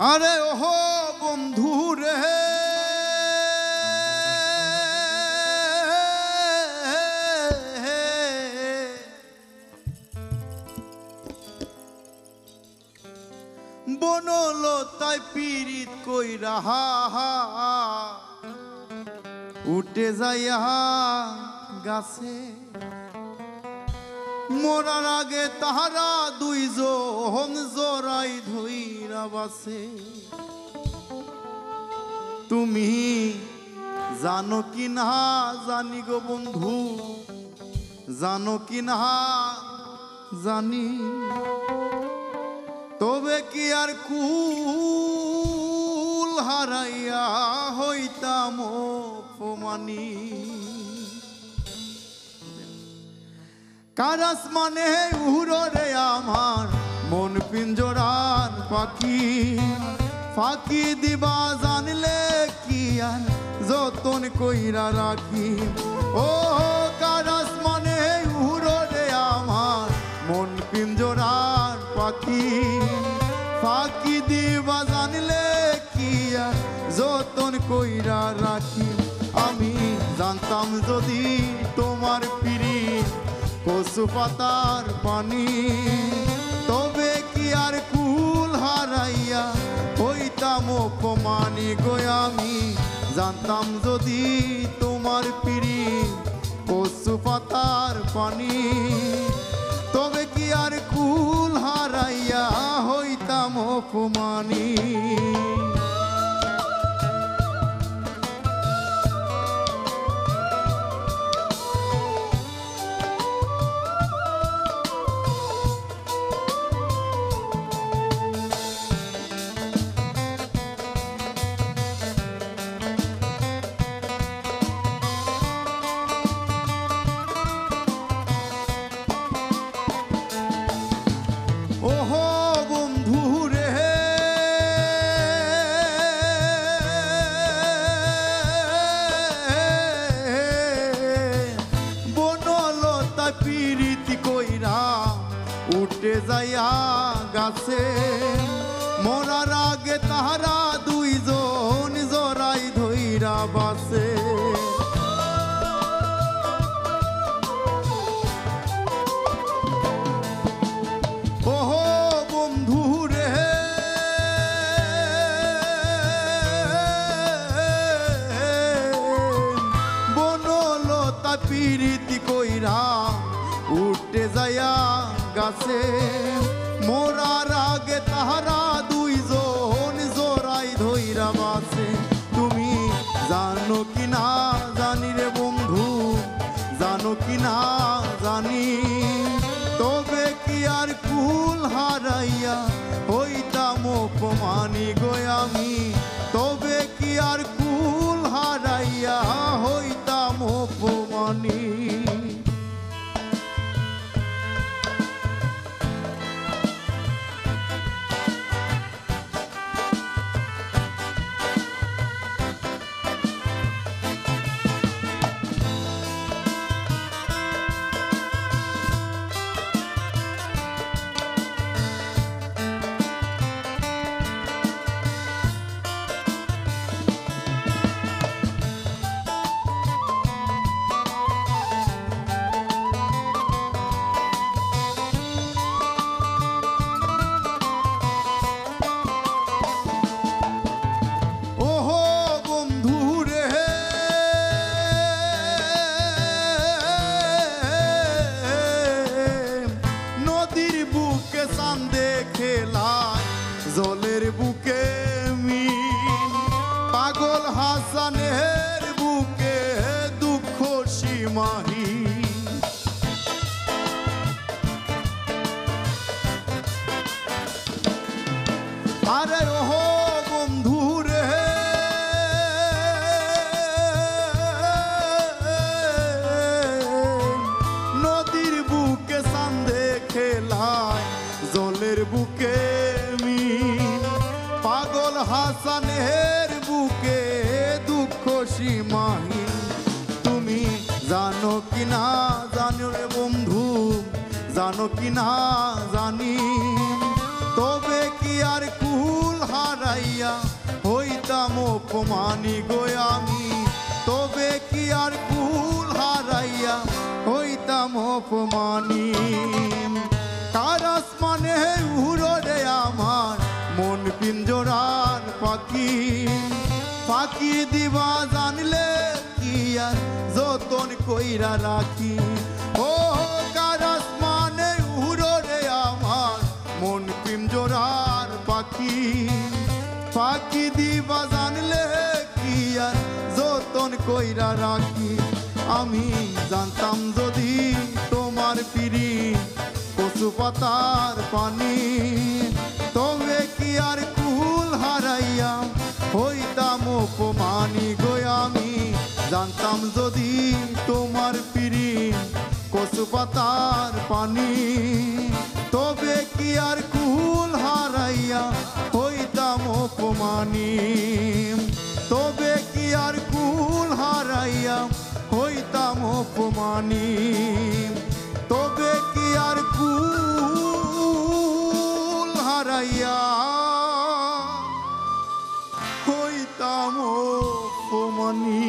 আরে ওহো বন্ধু রে বনলতাই পীড়িত কইরা উঠে যাইয়া গাছে মরার আগে তাহারা দুইজন জোড়াই ধইরা বাসে। তুমি জানো কি না জানি গো বন্ধু, জানো কি না জানি, তবে কি আর কুল হারাইয়া হইতাম অপমানী। কারাস মানে উড়রে আমার মন পিঞ্জরার পাখি, ফাঁকি দিবা জানলে কি আর যতন কইরা রাখি। ও কারাস মানে উড়রে আমার মন পিঞ্জরার পাখি, ফাঁকি দিবা জানলে কি আর যতন কইরা রাখি। আমি জানতাম যদি তোমার পিরিত কচু পাতার পানি, তবে কি আর কুল হারাইয়া হইতাম অপমানী গো। আমি জানতাম যদি তোমার পিরিত কচু পাতার পানি, তবে কি আর কুল হারাইয়া হইতাম অপমানী। ওহো বন্ধু রে বনলতা পীড়িতি কইরা উঠে যাইয়া গাছে, মরার আগে তাহারা দুইজন জড়াই ধইরা বাসে। ওহো বন্ধু রে বনলতা পীড়িতি কইরা উঠে যাইয়া গাছে, মোরার আগে তাহারা দুইজন জোড়াই ধইরা বাসে। তুমি জানো কি না জানি রে বন্ধু, জানো কি না জানি, তবে কি আর কুল হারাইয়া হইতাম অপমানী গো। আমি তবে কি আর কুল হারাইয়া হইতাম অপমানী। জলের বুকে মিন, পাগল হাসানের বুকে দুঃখ সীমাহীন। আরে ওহো বন্ধু রে নদীর বুকে চাঁদে খেলায়, জলের বুকে পাগল হাসানের বুকে দুঃখ সীমাহীন। তুমি জানো কি না জানো রে বন্ধু, জানো কি না জানি, তবে কি আর কুল হারাই অপমানি গো আমি, তবে কি আর কুল হারাইয়া হইতাম অপমানি। কার আসমানে উড়ো রে আমার মন পিঞ্জরার পাখি, ফাঁকি দিবা জানলে কি আর যতন কইরা রাখি। ও কার আসমানে উড়ো রে আমার মন পিঞ্জরার পাখি, ফাঁকি দিবা জানলে কি আর যতন কইরা রাখি। আমি জানতাম যদি তোমার পিড়ি কচু পাতার পানি, তবে কি আর কুল হারাইয়া হইতাম অপমানি গো আমি। জানতাম যদি তোমার পিড়ি কচু পাতার পানি, তবে কি আর কুল হারাইয়া হইতাম অপমানি। তবে কি আর কুল হারাইয়া হইতাম অপমানি। তবে কি আর কুল হারাইয়া হইতাম অপমানি।